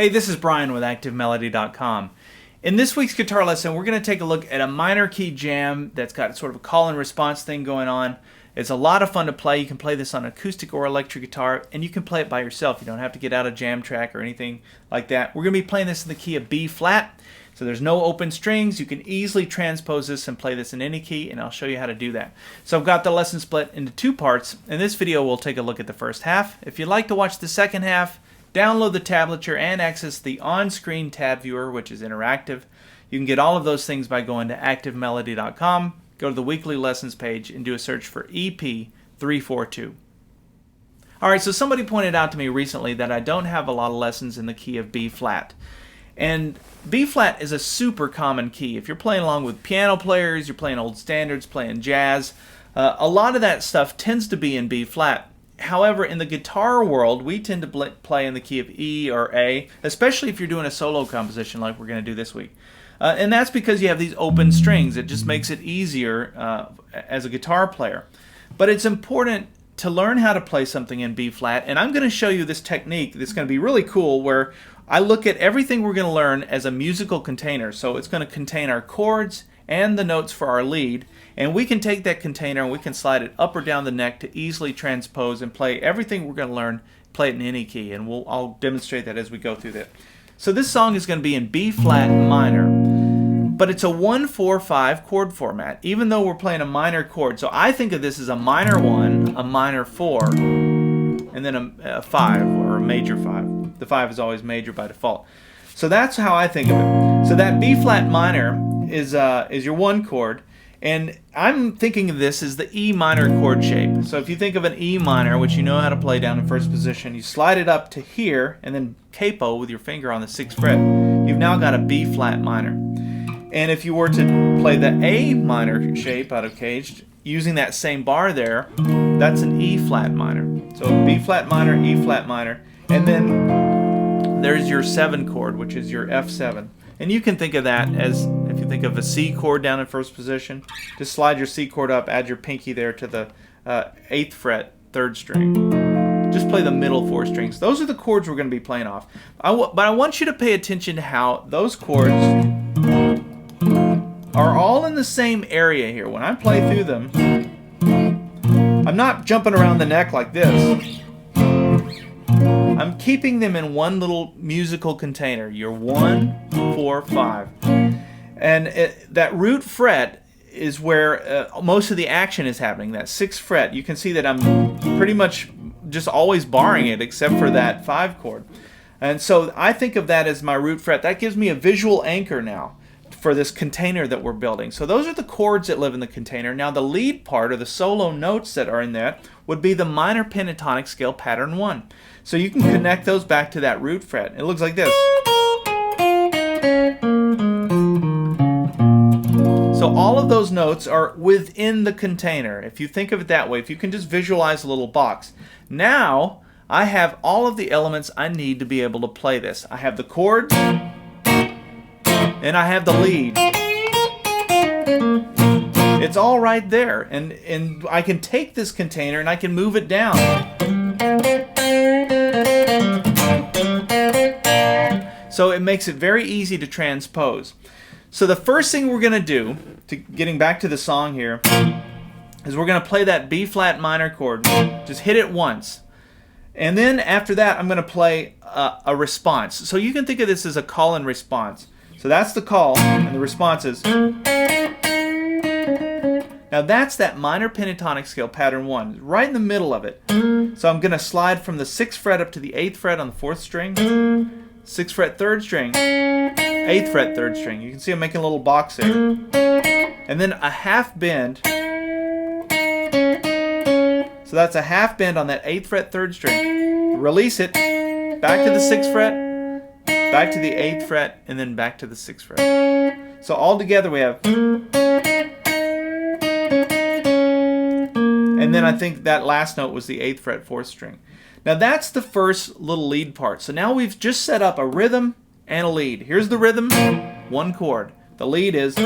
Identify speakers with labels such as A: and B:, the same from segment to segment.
A: Hey, this is Brian with ActiveMelody.com. In this week's guitar lesson, we're going to take a look at a minor key jam that's got sort of a call and response thing going on. It's a lot of fun to play. You can play this on acoustic or electric guitar, and you can play it by yourself. You don't have to get out a jam track or anything like that. We're going to be playing this in the key of B flat, so there's no open strings. You can easily transpose this and play this in any key, and I'll show you how to do that. So I've got the lesson split into two parts. In this video, we'll take a look at the first half. If you'd like to watch the second half, download the tablature and access the on-screen tab viewer, which is interactive. You can get all of those things by going to ActiveMelody.com, go to the weekly lessons page, and do a search for EP342. Alright, so somebody pointed out to me recently that I don't have a lot of lessons in the key of B flat. And B flat is a super common key. If you're playing along with piano players, you're playing old standards, playing jazz, a lot of that stuff tends to be in B flat. However, in the guitar world, we tend to play in the key of E or A, especially if you're doing a solo composition like we're going to do this week. And that's because you have these open strings. It just makes it easier as a guitar player. But it's important to learn how to play something in B flat, and I'm going to show you this technique that's going to be really cool, where I look at everything we're going to learn as a musical container. So it's going to contain our chords and the notes for our lead, and we can take that container and we can slide it up or down the neck to easily transpose and play everything we're going to learn, play it in any key, and I'll demonstrate that as we go through that. So this song is going to be in B flat minor, but it's a 1-4-5 chord format, even though we're playing a minor chord. So I think of this as a minor 1, a minor 4, and then a 5 or a major 5. The 5 is always major by default. So that's how I think of it. So that B flat minor is your 1 chord, and I'm thinking of this as the E minor chord shape. So if you think of an E minor, which you know how to play down in first position, you slide it up to here and then capo with your finger on the 6th fret. You've now got a B flat minor. And if you were to play the A minor shape out of caged, using that same bar there, that's an E flat minor. So B flat minor, E flat minor, and then there's your 7 chord, which is your F7. And you can think of that as, if you think of a C chord down in first position, just slide your C chord up, add your pinky there to the 8th fret, 3rd string. Just play the middle 4 strings. Those are the chords we're going to be playing off. But I want you to pay attention to how those chords are all in the same area here. When I play through them, I'm not jumping around the neck like this. I'm keeping them in one little musical container. Your 1, 4, 5. And that root fret is where most of the action is happening, that 6th fret. You can see that I'm pretty much just always barring it except for that 5 chord. And so I think of that as my root fret. That gives me a visual anchor now for this container that we're building. So those are the chords that live in the container. Now the lead part, or the solo notes that are in that, would be the minor pentatonic scale pattern 1. So you can connect those back to that root fret. It looks like this. So all of those notes are within the container. If you think of it that way, if you can just visualize a little box. Now I have all of the elements I need to be able to play this. I have the chords, and I have the lead. It's all right there, and I can take this container and I can move it down. So it makes it very easy to transpose. So the first thing we're going to do, getting back to the song here, is we're going to play that B flat minor chord. Just hit it once. And then after that, I'm going to play a response. So you can think of this as a call and response. So that's the call, and the response is. Now that's that minor pentatonic scale pattern 1, right in the middle of it. So I'm going to slide from the 6th fret up to the 8th fret on the 4th string, 6th fret 3rd string, 8th fret 3rd string. You can see I'm making a little box there. And then a half bend. So that's a half bend on that 8th fret 3rd string. Release it, back to the 6th fret, back to the 8th fret, and then back to the 6th fret. So all together we have. And then I think that last note was the 8th fret 4th string. Now that's the first little lead part. So now we've just set up a rhythm and a lead. Here's the rhythm, 1 chord. The lead is.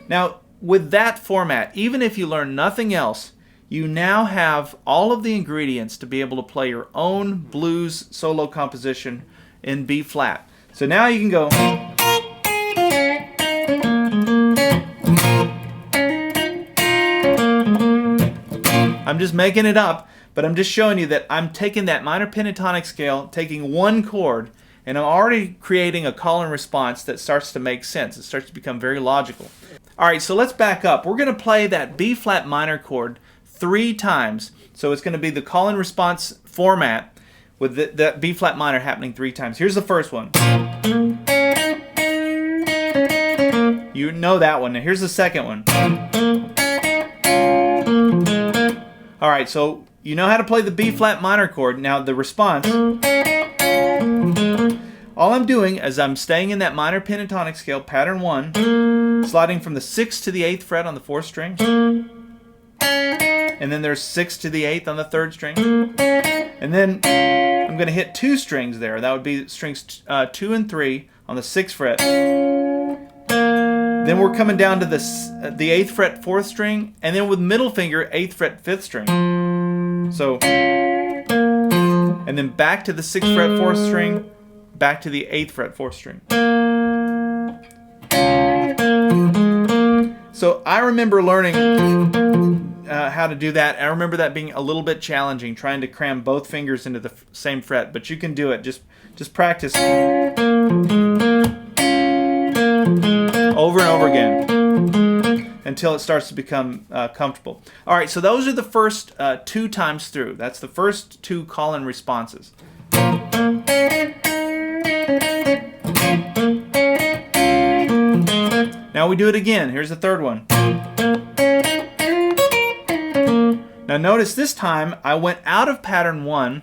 A: Now with that format, even if you learn nothing else, you now have all of the ingredients to be able to play your own blues solo composition in B flat. So now you can go. I'm just making it up, but I'm just showing you that I'm taking that minor pentatonic scale, taking one chord, and I'm already creating a call and response that starts to make sense. It starts to become very logical. All right, so let's back up. We're going to play that B flat minor chord 3 times. So it's going to be the call and response format with that B flat minor happening 3 times. Here's the first one. You know that one. Now here's the second one. All right, so you know how to play the B flat minor chord. Now the response. All I'm doing is I'm staying in that minor pentatonic scale, pattern 1, sliding from the 6th to the 8th fret on the 4th string, and then there's 6th to the 8th on the 3rd string, and then I'm going to hit 2 strings there. That would be strings 2 and 3 on the 6th fret. Then we're coming down to the 8th fret 4th string, and then with middle finger 8th fret 5th string. So, and then back to the 6th fret 4th string, back to the 8th fret 4th string. So I remember learning how to do that. I remember that being a little bit challenging, trying to cram both fingers into the same fret, but you can do it. Just practice over and over again until it starts to become comfortable. All right, so those are the first 2 times through. That's the first 2 call-in responses. Now we do it again. Here's the third one. Now notice this time I went out of pattern 1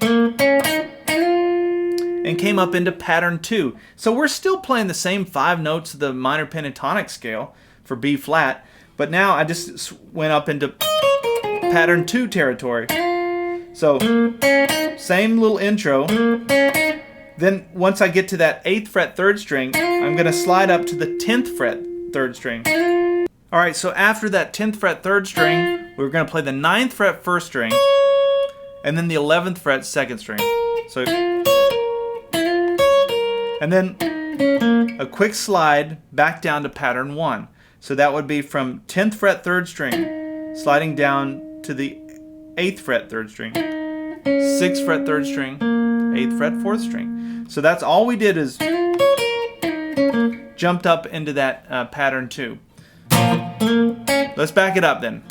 A: and came up into pattern 2. So we're still playing the same 5 notes of the minor pentatonic scale for B flat, but now I just went up into pattern 2 territory. So same little intro. Then once I get to that 8th fret 3rd string, I'm going to slide up to the 10th fret 3rd string. All right, so after that 10th fret 3rd string, we're going to play the 9th fret 1st string, and then the 11th fret 2nd string. So, and then a quick slide back down to pattern 1. So that would be from 10th fret 3rd string, sliding down to the 8th fret 3rd string, 6th fret 3rd string, 8th fret 4th string. So that's all we did is jumped up into that pattern 2. Let's back it up then.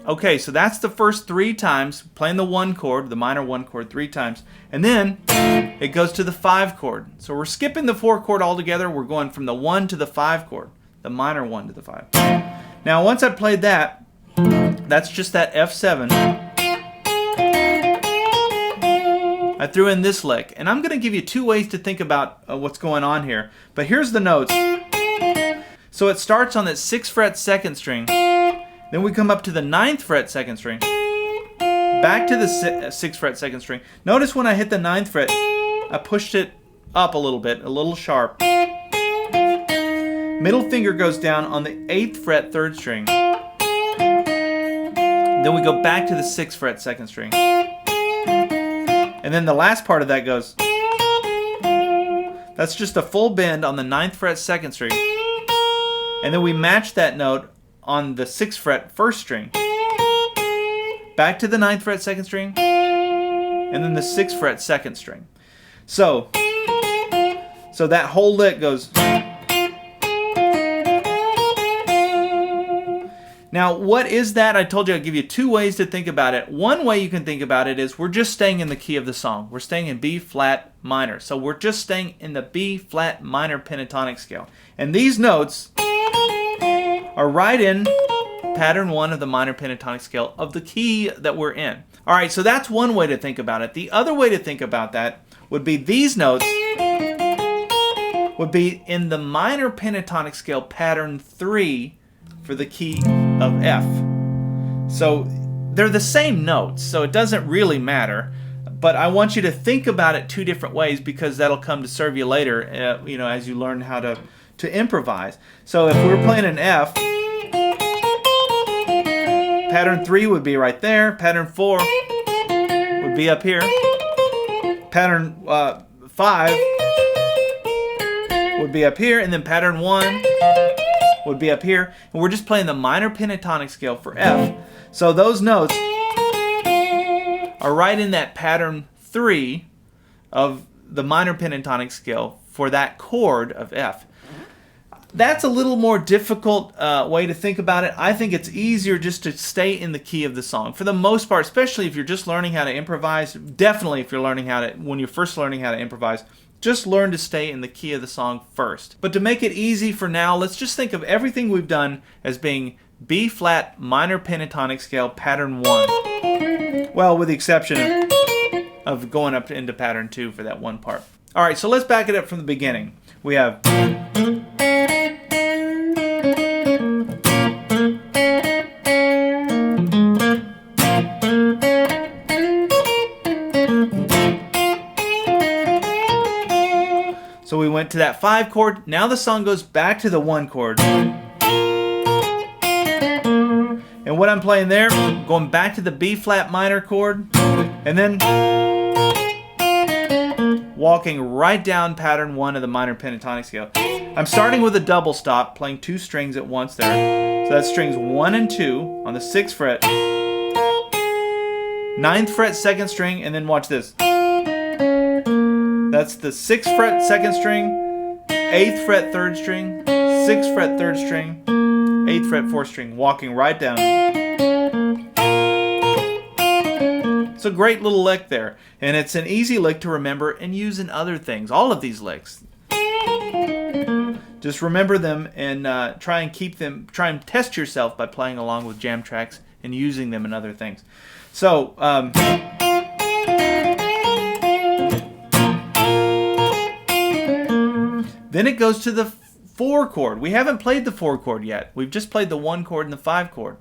A: Okay, so that's the first 3 times, playing the 1 chord, the minor 1 chord 3 times, and then it goes to the 5 chord. So we're skipping the 4 chord altogether. We're going from the 1 to the 5 chord, the minor 1 to the 5. Now once I played that, that's just that F7. I threw in this lick, and I'm going to give you 2 ways to think about what's going on here. But here's the notes. So it starts on that 6th fret 2nd string. Then we come up to the 9th fret 2nd string. Back to the 6th fret 2nd string. Notice when I hit the 9th fret, I pushed it up a little bit, a little sharp. Middle finger goes down on the 8th fret 3rd string. Then we go back to the 6th fret 2nd string. And then the last part of that goes. That's just a full bend on the 9th fret 2nd string. And then we match that note on the 6th fret 1st string. Back to the 9th fret 2nd string. And then the 6th fret 2nd string. So that whole lick goes. Now, what is that? I told you I'd give you 2 ways to think about it. One way you can think about it is we're just staying in the key of the song. We're staying in B flat minor. So we're just staying in the B flat minor pentatonic scale. And these notes are right in pattern 1 of the minor pentatonic scale of the key that we're in. All right, so that's one way to think about it. The other way to think about that would be these notes would be in the minor pentatonic scale pattern 3 for the key of F. So they're the same notes, so it doesn't really matter. but I want you to think about it two different ways because that'll come to serve you later, as you learn how to improvise. So if we're playing an F, pattern 3 would be right there, pattern 4 would be up here, pattern 5 would be up here, and then pattern 1 would be up here. And we're just playing the minor pentatonic scale for F. So those notes are right in that pattern 3 of the minor pentatonic scale for that chord of F. That's a little more difficult way to think about it. I think it's easier just to stay in the key of the song. For the most part, especially if you're just learning how to improvise, definitely if you're learning when you're first learning how to improvise, just learn to stay in the key of the song first. But to make it easy for now, let's just think of everything we've done as being B flat minor pentatonic scale pattern 1. Well, with the exception of going up into pattern 2 for that one part. All right, so let's back it up from the beginning. We have so we went to that 5 chord. Now the song goes back to the 1 chord. And what I'm playing there, going back to the B flat minor chord, and then walking right down pattern 1 of the minor pentatonic scale. I'm starting with a double stop, playing 2 strings at once there. So that's strings 1 and 2 on the 6th fret, 9th fret 2nd string, and then watch this. That's the 6th fret 2nd string, 8th fret 3rd string, 6th fret 3rd string, 8th fret 4th string, walking right down. It's a great little lick there, and it's an easy lick to remember and use in other things. All of these licks. Just remember them and try and test yourself by playing along with jam tracks and using them in other things. So, then it goes to the 4 chord. We haven't played the 4 chord yet. We've just played the 1 chord and the 5 chord.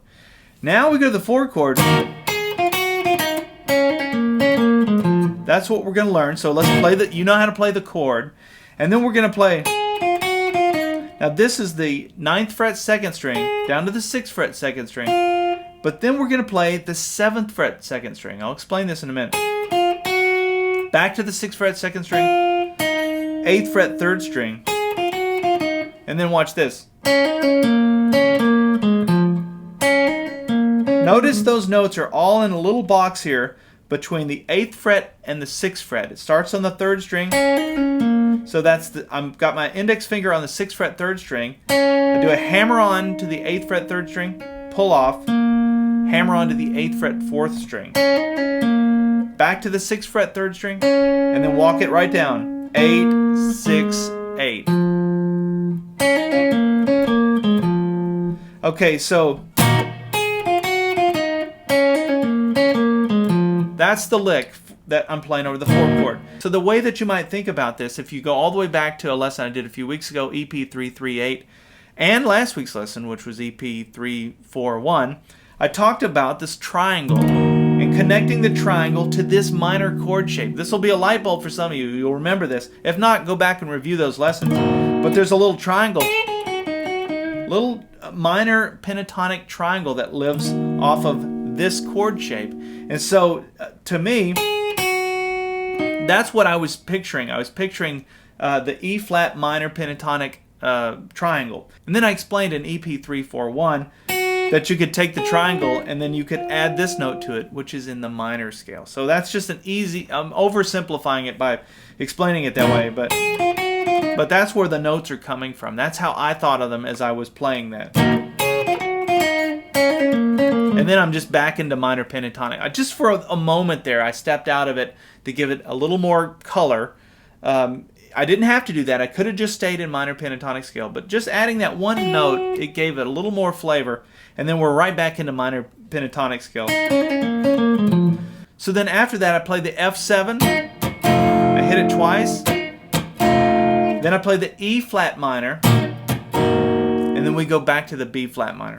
A: Now we go to the 4 chord. That's what we're going to learn. So let's play you know how to play the chord. And then we're going to play. Now this is the 9th fret 2nd string down to the 6th fret 2nd string. But then we're going to play the 7th fret 2nd string. I'll explain this in a minute. Back to the 6th fret 2nd string, 8th fret 3rd string, and then watch this. Notice those notes are all in a little box here between the 8th fret and the 6th fret. It starts on the 3rd string, so I've got my index finger on the 6th fret 3rd string. I do a hammer on to the 8th fret 3rd string, pull off, hammer on to the 8th fret 4th string, back to the 6th fret 3rd string, and then walk it right down. 8, 6, 8. Okay, so that's the lick that I'm playing over the 4 chord. So the way that you might think about this, if you go all the way back to a lesson I did a few weeks ago, EP338, and last week's lesson, which was EP341, I talked about this triangle and connecting the triangle to this minor chord shape. This will be a light bulb for some of you. You'll remember this. If not, go back and review those lessons. But there's a little triangle, little minor pentatonic triangle that lives off of this chord shape. And so, to me, that's what I was picturing. I was picturing the E flat minor pentatonic triangle. And then I explained in EP341 that you could take the triangle and then you could add this note to it, which is in the minor scale. So that's just an easy, I'm oversimplifying it by explaining it that way, but that's where the notes are coming from. That's how I thought of them as I was playing that. And then I'm just back into minor pentatonic. Just for a moment there, I stepped out of it to give it a little more color. I didn't have to do that. I could have just stayed in minor pentatonic scale, but just adding that one note, it gave it a little more flavor, and then we're right back into minor pentatonic scale. So then after that, I played the F7. I hit it twice. Then I played the E flat minor, and then we go back to the B flat minor,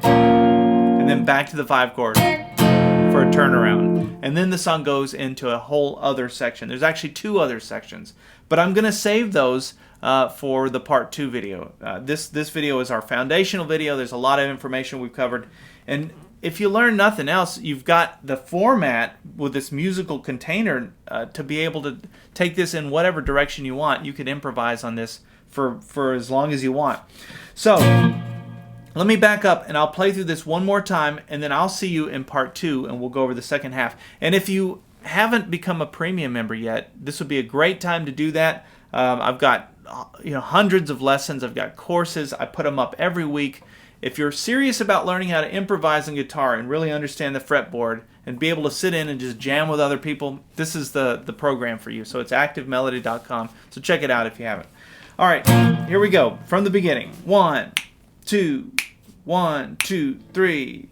A: and then back to the 5 chord. 5 for a turnaround. And then the song goes into a whole other section. There's actually 2 other sections, but I'm going to save those for the part 2 video. This video is our foundational video. There's a lot of information we've covered. And if you learn nothing else, you've got the format with this musical container to be able to take this in whatever direction you want. You can improvise on this for as long as you want. So let me back up and I'll play through this one more time, and then I'll see you in part 2 and we'll go over the second half. And if you haven't become a premium member yet, this would be a great time to do that. I've got hundreds of lessons. I've got courses. I put them up every week. If you're serious about learning how to improvise on guitar and really understand the fretboard and be able to sit in and just jam with other people, this is the program for you. So it's activemelody.com. So check it out if you haven't. All right, here we go from the beginning. 1, 2, 1, 2, 3.